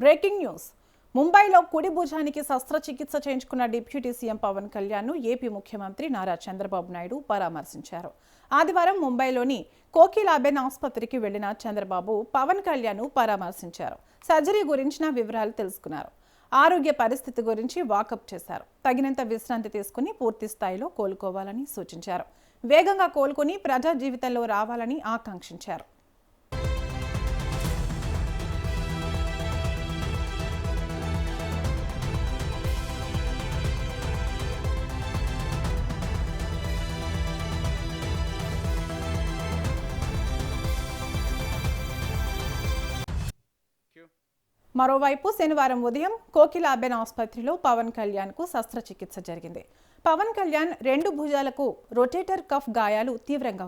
Breaking news. ముంబైలో కుడి భుజానికి శస్త్రచికిత్స చేయించుకున్న డిప్యూటీ సీఎం పవన్ కళ్యాణ్ను ఏపీ ముఖ్యమంత్రి నారా చంద్రబాబు నాయుడు పరామర్శించారు. ఆదివారం ముంబైలోని కోకిలాబెన్ ఆసుపత్రికి వెళ్లిన చంద్రబాబు పవన్ కళ్యాణ్ను పరామర్శించారు. సర్జరీ గురించిన వివరాలు తెలుసుకున్నారు. ఆరోగ్య పరిస్థితి గురించి వాకప్ చేశారు. తగినంత విశ్రాంతి తీసుకుని పూర్తి స్థాయిలో కోలుకోవాలని సూచించారు. వేగంగా కోలుకుని ప్రజా జీవితంలో రావాలని ఆకాంక్షించారు. మరోవైపు శనివారం ఉదయం కోకిలాబెన్ ఆసుపత్రిలో పవన్ కళ్యాణ్కు శస్త్రచికిత్స జరిగింది. పవన్ కళ్యాణ్ 2 భుజాలకు రొటేటర్ కఫ్ గాయాలు తీవ్రంగా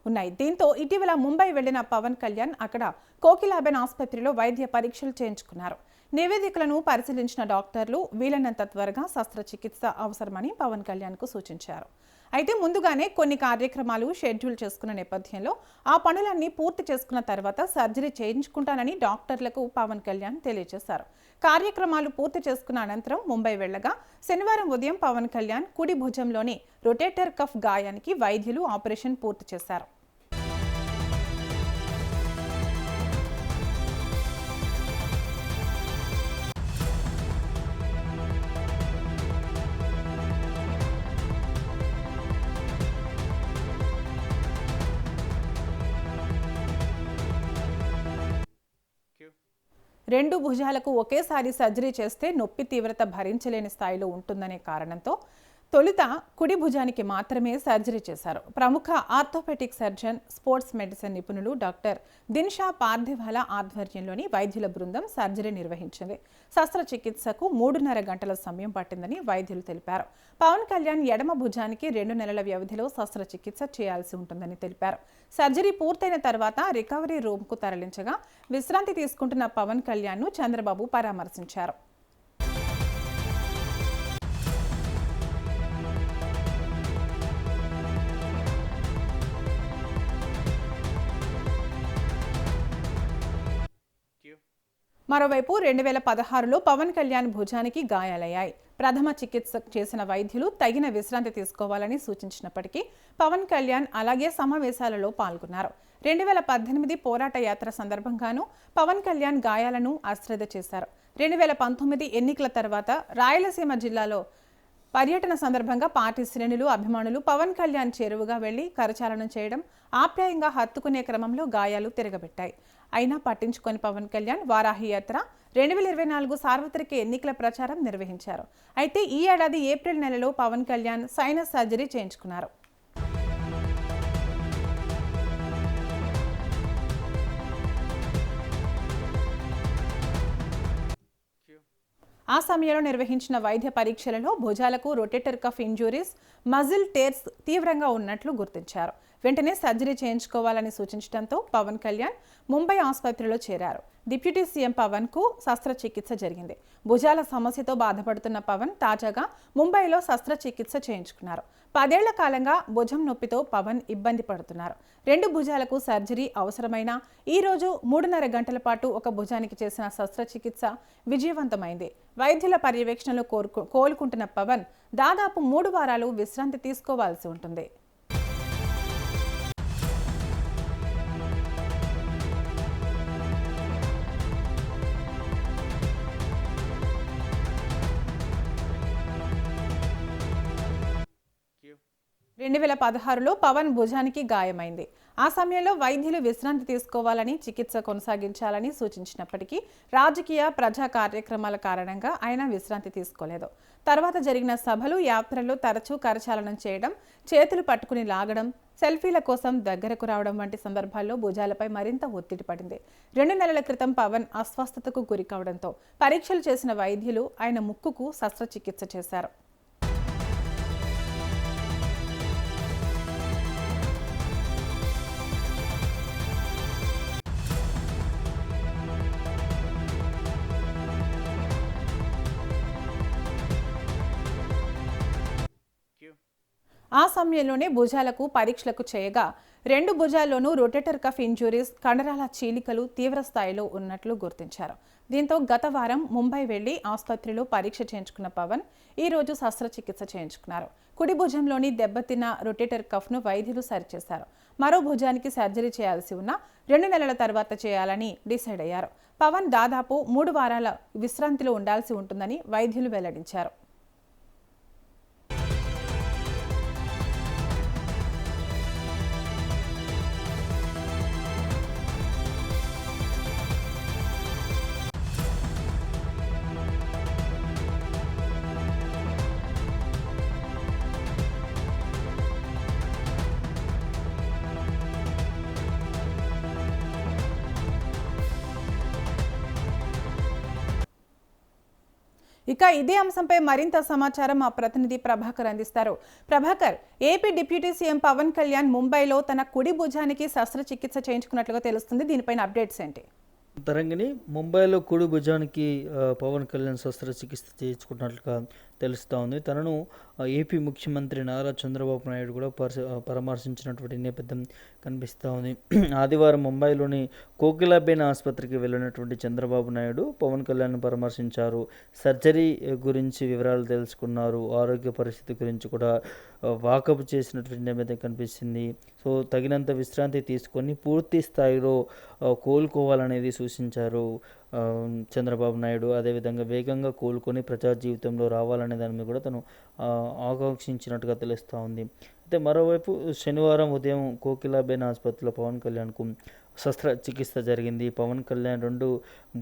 ఉన్నాయి. దీంతో ఇటీవల ముంబై వెళ్లిన పవన్ కళ్యాణ్ అక్కడ కోకిలాబెన్ ఆసుపత్రిలో వైద్య పరీక్షలు చేయించుకున్నారు. నివేదికలను పరిశీలించిన డాక్టర్లు వీలైనంత త్వరగా శస్త్రచికిత్స అవసరమని పవన్ కళ్యాణ్కు సూచించారు. అయితే ముందుగానే కొన్ని కార్యక్రమాలు షెడ్యూల్ చేసుకున్న నేపథ్యంలో ఆ పనులన్నీ పూర్తి చేసుకున్న తర్వాత సర్జరీ చేయించుకుంటానని డాక్టర్లకు పవన్ కళ్యాణ్ తెలియజేశారు. కార్యక్రమాలు పూర్తి చేసుకున్న అనంతరం ముంబై వెళ్లగా శనివారం ఉదయం పవన్ కళ్యాణ్ కుడి భుజంలోని రొటేటర్ కఫ్ గాయానికి వైద్యులు ఆపరేషన్ పూర్తి చేశారు. రెండు భుజాలకు ఒకేసారి సర్జరీ చేస్తే నొప్పి తీవ్రత భరించలేని స్థాయిలో ఉంటుందనే కారణంతో తొలుత కుడి భుజానికి మాత్రమే సర్జరీ చేశారు. ప్రముఖ ఆర్థోపెటిక్ సర్జన్, స్పోర్ట్స్ మెడిసిన్ నిపుణులు డాక్టర్ దిన్షా పార్థివాలా ఆధ్వర్యంలోని వైద్యుల బృందం సర్జరీ నిర్వహించింది. శస్త్రచికిత్సకు 3.5 గంటల సమయం పట్టిందని వైద్యులు తెలిపారు. పవన్ కళ్యాణ్ ఎడమ భుజానికి 2 నెలల వ్యవధిలో శస్త్రచికిత్స చేయాల్సి ఉంటుందని తెలిపారు. సర్జరీ పూర్తయిన తర్వాత రికవరీ రూమ్కు తరలించగా విశ్రాంతి తీసుకుంటున్న పవన్ కళ్యాణ్ను చంద్రబాబు పరామర్శించారు. మరోవైపు 2016లో పవన్ కళ్యాణ్ భుజానికి గాయాలయ్యాయి. ప్రథమ చికిత్స చేసిన వైద్యులు తగిన విశ్రాంతి తీసుకోవాలని సూచించినప్పటికీ పవన్ కళ్యాణ్ అలాగే సమావేశాలలో పాల్గొన్నారు. 2018 పోరాట యాత్ర సందర్భంగానూ పవన్ కళ్యాణ్ గాయాలను అశ్రద్ధ చేశారు. 2019 ఎన్నికల తర్వాత రాయలసీమ జిల్లాలో పర్యటన సందర్భంగా పార్టీ శ్రేణులు, అభిమానులు పవన్ కళ్యాణ్ చేరువుగా వెళ్లి కరచాలనం చేయడం, ఆప్యాయంగా హత్తుకునే క్రమంలో గాయాలు తిరగబెట్టాయి. అయినా పట్టించుకొని పవన్ కళ్యాణ్ వారాహి యాత్ర 2024 సార్వత్రిక ఎన్నికల ప్రచారం నిర్వహించారు. అయితే ఈ ఏడాది ఏప్రిల్ నెలలో పవన్ కళ్యాణ్ సైనస్ సర్జరీ చేయించుకున్నారు. ఆ సమయంలో నిర్వహించిన వైద్య పరీక్షలలో భుజాలకు rotator cuff injuries, muscle tears తీవ్రంగా ఉన్నట్లు గుర్తించారు. వెంటనే సర్జరీ చేయించుకోవాలని సూచించడంతో పవన్ కళ్యాణ్ ముంబై ఆసుపత్రిలో చేరారు. డిప్యూటీ సీఎం పవన్ కు శస్త్రచికిత్స జరిగింది. భుజాల సమస్యతో బాధపడుతున్న పవన్ తాజాగా ముంబైలో శస్త్రచికిత్స చేయించుకున్నారు. 10 ఏళ్ల కాలంగా భుజం నొప్పితో పవన్ ఇబ్బంది పడుతున్నారు. 2 భుజాలకు సర్జరీ అవసరమైన ఈ రోజు 3.5 గంటల పాటు ఒక భుజానికి చేసిన శస్త్రచికిత్స విజయవంతమైంది. వైద్యుల పర్యవేక్షణలో కోలుకుంటున్న పవన్ దాదాపు 3 వారాలు విశ్రాంతి తీసుకోవాల్సి ఉంటుంది. రెండు 2016లో పవన్ భుజానికి గాయమైంది. ఆ సమయంలో వైద్యులు విశ్రాంతి తీసుకోవాలని, చికిత్స కొనసాగించాలని సూచించినప్పటికీ రాజకీయ, ప్రజా కార్యక్రమాల కారణంగా ఆయన విశ్రాంతి తీసుకోలేదు. తర్వాత జరిగిన సభలు, యాత్రల్లో తరచూ కరచాలనం చేయడం, చేతులు పట్టుకుని లాగడం, సెల్ఫీల కోసం దగ్గరకు రావడం వంటి సందర్భాల్లో భుజాలపై మరింత ఒత్తిడి పడింది. 2 నెలల క్రితం పవన్ అస్వస్థతకు గురి కావడంతో పరీక్షలు చేసిన వైద్యులు ఆయన ముక్కుకు శస్త్రచికిత్స చేశారు. ఆ సమయంలోనే భుజాలకు పరీక్షలకు చేయగా 2 భుజాల్లోనూ రొటేటర్ కఫ్ ఇంజురీస్, కండరాల చీలికలు తీవ్ర స్థాయిలో ఉన్నట్లు గుర్తించారు. దీంతో గత వారం ముంబై వెళ్లి ఆసుపత్రిలో పరీక్ష చేయించుకున్న పవన్ ఈ రోజు శస్త్రచికిత్స చేయించుకున్నారు. కుడి భుజంలోని దెబ్బతిన్న రొటేటర్ కఫ్ను వైద్యులు సరిచేశారు. మరో భుజానికి సర్జరీ చేయాల్సి ఉన్న 2 నెలల తర్వాత చేయాలని డిసైడ్ అయ్యారు. పవన్ దాదాపు 3 వారాల విశ్రాంతిలో ఉండాల్సి ఉంటుందని వైద్యులు వెల్లడించారు. ఇక ఇదే అంశంపై మరింత సమాచారం మా ప్రతినిధి ప్రభాకర్ అందిస్తారు. Prabhakar, AP deputy CM Pawan Kalyan ముంబైలో తన కుడి భుజానికి శస్త్రచికిత్స చేయించుకున్నట్లుగా తెలుస్తుంది. దీనిపైన అప్డేట్స్ ఏంటి? తరంగిణి, ముంబైలో కుడి భుజానికి పవన్ కళ్యాణ్ శస్త్రచికిత్స చేయించుకున్నట్లుగా తెలుస్తూ ఉంది. తనను ఏపీ ముఖ్యమంత్రి నారా చంద్రబాబు నాయుడు కూడా పరామర్శించినటువంటి నేపథ్యం కనిపిస్తూ ఉంది. ఆదివారం ముంబైలోని కోకిలాబేన్ ఆసుపత్రికి వెళ్ళినటువంటి చంద్రబాబు నాయుడు పవన్ కళ్యాణ్ పరామర్శించారు. సర్జరీ గురించి వివరాలు తెలుసుకున్నారు. ఆరోగ్య పరిస్థితి గురించి కూడా వాకప్ చేసినటువంటి నేపథ్యం కనిపిస్తుంది. సో తగినంత విశ్రాంతి తీసుకొని పూర్తి స్థాయిలో కోలుకోవాలనేది సూచించారు చంద్రబాబు నాయుడు. అదేవిధంగా వేగంగా కోలుకొని ప్రజా జీవితంలో రావాలనే దాని మీద కూడా తను ఆకాంక్షించినట్టుగా తెలుస్తూ ఉంది. అయితే మరోవైపు శనివారం ఉదయం కోకిలాబేన్ ఆసుపత్రిలో పవన్ కళ్యాణ్కు శస్త్రచికిత్స జరిగింది. పవన్ కళ్యాణ్ 2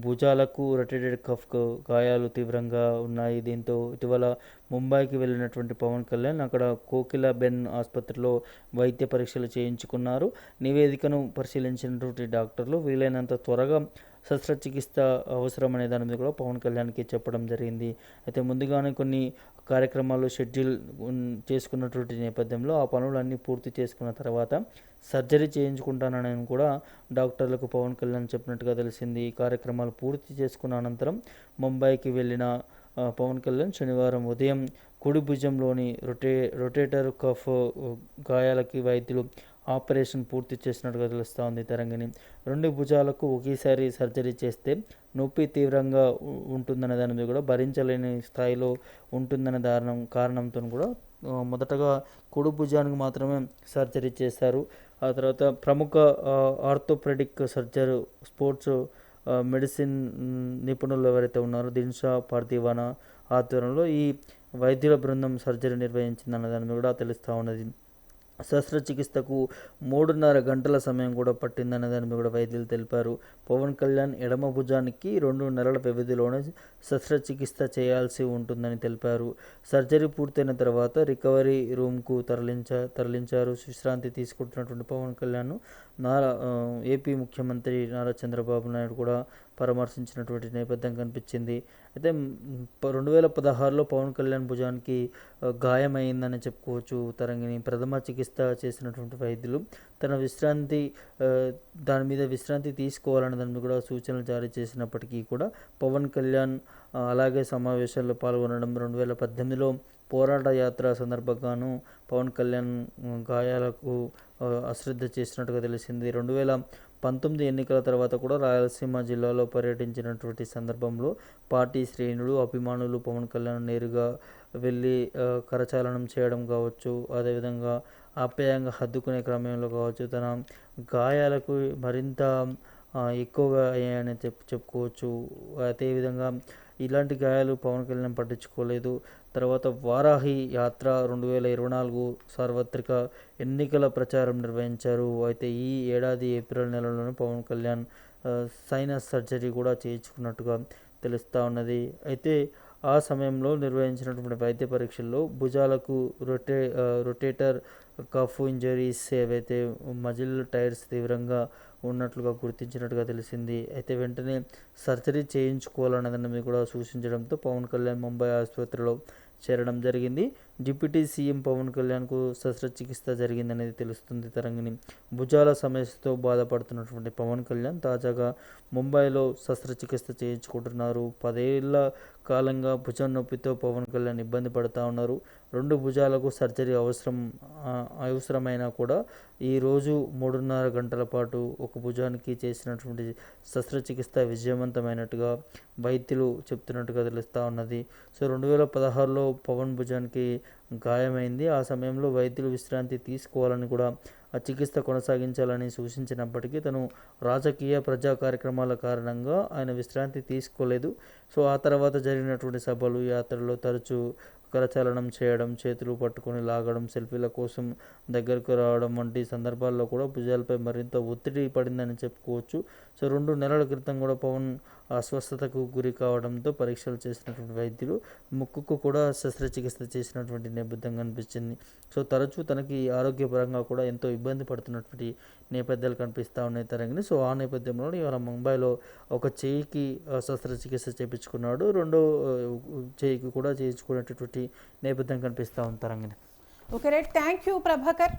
భుజాలకు రొటేటెడ్ కఫ్ గాయాలు తీవ్రంగా ఉన్నాయి. దీంతో ఇటీవల ముంబైకి వెళ్ళినటువంటి పవన్ కళ్యాణ్ అక్కడ కోకిలాబేన్ ఆసుపత్రిలో వైద్య పరీక్షలు చేయించుకున్నారు. నివేదికను పరిశీలించినటువంటి డాక్టర్లు వీలైనంత త్వరగా శస్త్రచికిత్స అవసరం అనే దాని మీద కూడా పవన్ కళ్యాణ్కి చెప్పడం జరిగింది. అయితే ముందుగానే కొన్ని కార్యక్రమాలు షెడ్యూల్ చేసుకున్నటువంటి నేపథ్యంలో ఆ పనులన్నీ పూర్తి చేసుకున్న తర్వాత సర్జరీ చేయించుకుంటానని కూడా డాక్టర్లకు పవన్ కళ్యాణ్ చెప్పినట్టుగా తెలిసింది. ఈ కార్యక్రమాలు పూర్తి చేసుకున్న అనంతరం ముంబైకి వెళ్ళిన పవన్ కళ్యాణ్ శనివారం ఉదయం కుడి భుజంలోని రొటేటర్ కఫ్ గాయాలకి వైద్యులు ఆపరేషన్ పూర్తి చేసినట్టుగా తెలుస్తూ ఉంది. తరంగిణి, 2 భుజాలకు ఒకేసారి సర్జరీ చేస్తే నొప్పి తీవ్రంగా ఉంటుందనే దాని మీద కూడా భరించలేని స్థాయిలో ఉంటుందనే కారణంతో కూడా మొదటగా కుడి భుజానికి మాత్రమే సర్జరీ చేశారు. ఆ తర్వాత ప్రముఖ ఆర్థోపెడిక్ సర్జర్, స్పోర్ట్స్ మెడిసిన్ నిపుణులు ఎవరైతే ఉన్నారో దిన్షా పార్థివానా ఆధ్వర్యంలో ఈ వైద్యుల బృందం సర్జరీ నిర్వహించిందన్న దాని మీద కూడా తెలుస్తూ ఉన్నది. శస్త్రచికిత్సకు 3.5 గంటల సమయం కూడా పట్టిందనే దాని మీద కూడా వైద్యులు తెలిపారు. పవన్ కళ్యాణ్ ఎడమ భుజానికి 2 నెలల వ్యవధిలోనే శస్త్రచికిత్స చేయాల్సి ఉంటుందని తెలిపారు. సర్జరీ పూర్తయిన తర్వాత రికవరీ రూమ్కు తరలించారు. విశ్రాంతి తీసుకుంటున్నటువంటి పవన్ కళ్యాణ్ ఏపీ ముఖ్యమంత్రి నారా చంద్రబాబు నాయుడు కూడా పరామర్శించినటువంటి నేపథ్యం కనిపించింది. అయితే 2016లో పవన్ కళ్యాణ్ భుజానికి గాయమైందని చెప్పుకోవచ్చు. తరంగిణి, ప్రథమ చికిత్స చేసినటువంటి వైద్యులు తన దాని మీద విశ్రాంతి తీసుకోవాలనే దాని మీద కూడా సూచనలు జారీ చేసినప్పటికీ కూడా పవన్ కళ్యాణ్ అలాగే సమావేశాల్లో పాల్గొనడం, 2018లో పోరాట యాత్ర సందర్భంగాను పవన్ కళ్యాణ్ గాయాలకు అశ్రద్ధ చేసినట్టుగా తెలిసింది. 2019 ఎన్నికల తర్వాత కూడా రాయలసీమ జిల్లాలో పర్యటించినటువంటి సందర్భంలో పార్టీ శ్రేణులు, అభిమానులు పవన్ కళ్యాణ్ నేరుగా వెళ్ళి కరచాలనం చేయడం కావచ్చు, అదేవిధంగా ఆప్యాయంగా హద్దుకునే క్రమంలో కావచ్చు, తన గాయాలకు మరింత ఎక్కువగా అయ్యాయని చెప్పుకోవచ్చు. అదేవిధంగా ఇలాంటి గాయాలు పవన్ కళ్యాణ్ పట్టించుకోలేదు. తర్వాత వారాహి యాత్ర 2024 సార్వత్రిక ఎన్నికల ప్రచారం నిర్వహించారు. అయితే ఈ ఏడాది ఏప్రిల్ నెలలోనే పవన్ కళ్యాణ్ సైనస్ సర్జరీ కూడా చేయించుకున్నట్టుగా తెలుస్తూ ఉన్నది. అయితే ఆ సమయంలో నిర్వహించినటువంటి వైద్య పరీక్షల్లో భుజాలకు రొటేటర్ కఫ్ ఇంజరీస్ ఏవైతే మజిల్ టైర్స్ తీవ్రంగా ఉన్నట్లుగా గుర్తించినట్టుగా తెలిసింది. అయితే వెంటనే సర్జరీ చేయించుకోవాలన్నదాన్ని కూడా సూచించడంతో పవన్ కళ్యాణ్ ముంబై ఆసుపత్రిలో చేరడం జరిగింది. డిప్యూటీ సీఎం పవన్ కళ్యాణ్కు శస్త్రచికిత్స జరిగిందనేది తెలుస్తుంది తరంగిణి. భుజాల సమస్యతో బాధపడుతున్నటువంటి పవన్ కళ్యాణ్ తాజాగా ముంబైలో శస్త్రచికిత్స చేయించుకుంటున్నారు. 10 ఏళ్ల కాలంగా భుజం నొప్పితో పవన్ కళ్యాణ్ ఇబ్బంది పడుతూ ఉన్నారు. 2 భుజాలకు సర్జరీ అవసరమైనా కూడా ఈరోజు 3.5 గంటల పాటు ఒక భుజానికి చేసినటువంటి శస్త్రచికిత్స విజయవంతమైనట్టుగా వైద్యులు చెప్తున్నట్టుగా తెలుస్తూ ఉన్నది. సో 2016లో పవన్ భుజానికి గాయమైంది. ఆ సమయంలో వైద్యులు విశ్రాంతి తీసుకోవాలని కూడా ఆ చికిత్స కొనసాగించాలని సూచించినప్పటికీ తను రాజకీయ ప్రజా కార్యక్రమాల కారణంగా ఆయన విశ్రాంతి తీసుకోలేదు. సో ఆ తర్వాత జరిగినటువంటి సభలు, యాత్రలో తరచూ కరచాలనం చేయడం, చేతులు పట్టుకొని లాగడం, సెల్ఫీల కోసం దగ్గరకు రావడం వంటి సందర్భాల్లో కూడా భుజాలపై మరింత ఒత్తిడి పడిందని చెప్పుకోవచ్చు. సో 2 నెలల క్రితం కూడా పవన్ అస్వస్థతకు గురి కావడంతో పరీక్షలు చేసినటువంటి వైద్యులు ముక్కుకు కూడా శస్త్రచికిత్స చేసినటువంటి నేపథ్యం కనిపించింది. సో తరచూ తనకి ఆరోగ్యపరంగా కూడా ఎంతో ఇబ్బంది పడుతున్నటువంటి నేపథ్యాలు కనిపిస్తూ ఉన్నాయి తరంగిణి. సో ఆ నేపథ్యంలో ఇవాళ ముంబైలో ఒక చేయికి శస్త్రచికిత్స చేయించుకున్నాడు. రెండో చేయికి కూడా చేయించుకునేటటువంటి నేపథ్యం కనిపిస్తూ ఉంది Tarangini. Okay right, thank you Prabhakar.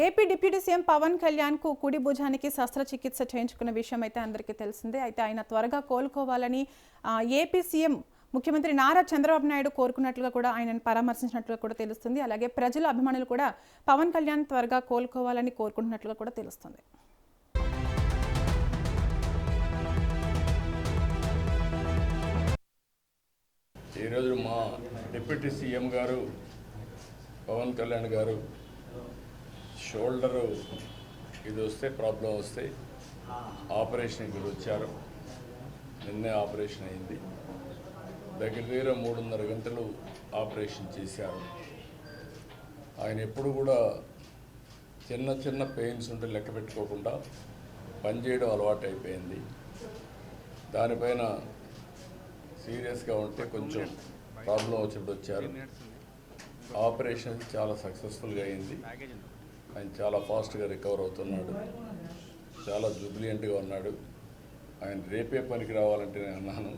AP deputy CM Pawan కళ్యాణ్కు కుడి భుజానికి శస్త్రచికిత్స చేయించుకున్న విషయం అయితే అందరికీ తెలిసిందే. అయితే ఆయన త్వరగా కోలుకోవాలని ఏపీ సీఎం ముఖ్యమంత్రి నారా చంద్రబాబు నాయుడు కోరుకున్నట్లుగా కూడా ఆయనను పరామర్శించినట్లుగా కూడా తెలుస్తుంది. అలాగే ప్రజల అభిమానులు కూడా పవన్ కళ్యాణ్ త్వరగా కోలుకోవాలని కోరుకుంటున్నట్లుగా కూడా తెలుస్తుంది. ఈరోజు మా డిప్యూటీ సీఎం గారు పవన్ కళ్యాణ్ గారు షోల్డరు ఇది వస్తే ప్రాబ్లం వస్తే ఆపరేషన్ ఇక్కడ వచ్చారు. నిన్నే ఆపరేషన్ అయింది. దగ్గర 3.5 గంటలు ఆపరేషన్ చేశారు. ఆయన ఎప్పుడు కూడా చిన్న పెయిన్స్ ఉంటే లెక్క పెట్టుకోకుండా పనిచేయడం అలవాటు అయిపోయింది. దానిపైన సీరియస్గా ఉంటే కొంచెం ప్రాబ్లం వచ్చినప్పుడు వచ్చారు. ఆపరేషన్ చాలా సక్సెస్ఫుల్గా అయింది. ఆయన చాలా ఫాస్ట్గా రికవర్ అవుతున్నాడు. చాలా జుబిలియంట్గా ఉన్నాడు. ఆయన రేపే పనికి రావాలంటే నేను అన్నాను,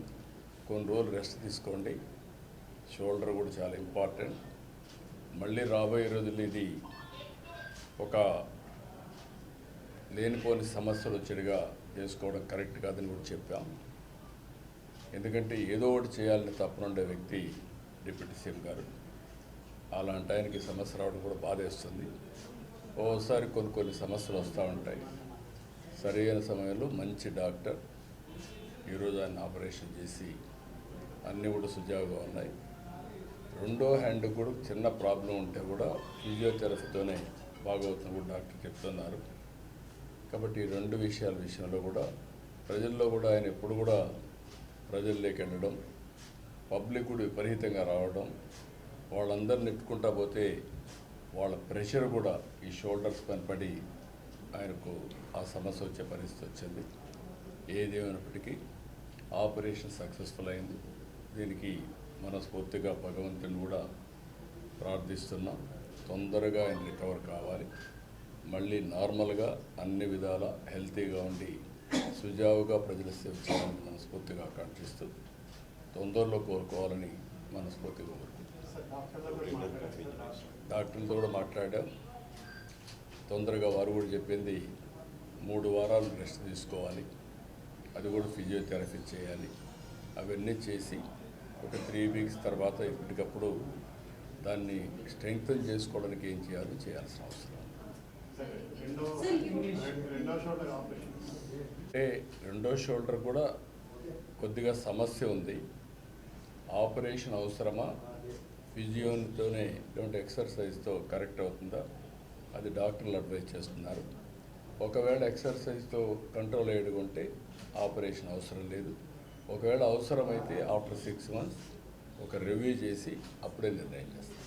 కొన్ని రోజులు రెస్ట్ తీసుకోండి, షోల్డర్ కూడా చాలా ఇంపార్టెంట్. మళ్ళీ రాబోయే రోజుల్లో ఇది ఒక లేనిపోని సమస్యలు వచ్చేట్టుగా చేసుకోవడం కరెక్ట్ కాదని కూడా చెప్పాం. ఎందుకంటే ఏదో ఒకటి చేయాలని తప్పనుండే వ్యక్తి డిప్యూటీ సీఎం గారు. అలాంటి ఆయనకి సమస్య రావడం కూడా బాధేస్తుంది. ఓసారి కొన్ని సమస్యలు వస్తూ ఉంటాయి. సరైన సమయంలో మంచి డాక్టర్ ఈరోజు ఆయన ఆపరేషన్ చేసి అన్నీ కూడా సుజావుగా ఉన్నాయి. రెండో హ్యాండ్ కూడా చిన్న ప్రాబ్లం ఉంటే కూడా ఫిజియోథెరపీతోనే బాగవుతుంది కూడా డాక్టర్ చెప్తున్నారు. కాబట్టి ఈ 2 విషయంలో కూడా ప్రజల్లో కూడా ఆయన ఎప్పుడు కూడా ప్రజల్లోకి వెళ్ళడం, పబ్లిక్ కూడా విపరీతంగా రావడం, వాళ్ళందరిని నెట్టుకుంటా పోతే వాళ్ళ ప్రెషర్ కూడా ఈ షోల్డర్స్ పైన పడి ఆయనకు ఆ సమస్య వచ్చే పరిస్థితి వచ్చింది. ఏదేమైనప్పటికీ ఆపరేషన్ సక్సెస్ఫుల్ అయింది. దీనికి మనస్ఫూర్తిగా భగవంతుని కూడా ప్రార్థిస్తున్నాం. తొందరగా ఆయన రికవర్ కావాలి, మళ్ళీ నార్మల్గా అన్ని విధాల హెల్తీగా ఉండి సుజావుగా ప్రజల సేవ చేయాలని మనస్ఫూర్తిగా ఆకాంక్షిస్తూ తొందరలో కోరుకోవాలని మనస్ఫూర్తిగా డాక్టర్లతో కూడా మాట్లాడాం. తొందరగా వారు కూడా చెప్పింది 3 వారాలు రెస్ట్ తీసుకోవాలి, అది కూడా ఫిజియోథెరపీ చేయాలి. అవన్నీ చేసి ఒక 3 వీక్స్ తర్వాత ఇప్పటికప్పుడు దాన్ని స్ట్రెంగ్తన్ చేసుకోవడానికి ఏం చేయాల్సిన అవసరం. అంటే రెండో షోల్డర్ కూడా కొద్దిగా సమస్య ఉంది. ఆపరేషన్ అవసరమా, ఫిజియోతోనే ఇటువంటి ఎక్సర్సైజ్తో కరెక్ట్ అవుతుందా, అది డాక్టర్లు అడ్వైజ్ చేస్తున్నారు. ఒకవేళ ఎక్సర్సైజ్తో కంట్రోల్ అయ్యేడుకుంటే ఆపరేషన్ అవసరం లేదు. ఒకవేళ అవసరమైతే ఆఫ్టర్ 6 months ఒక రివ్యూ చేసి అప్పుడే నిర్ణయం చేస్తారు.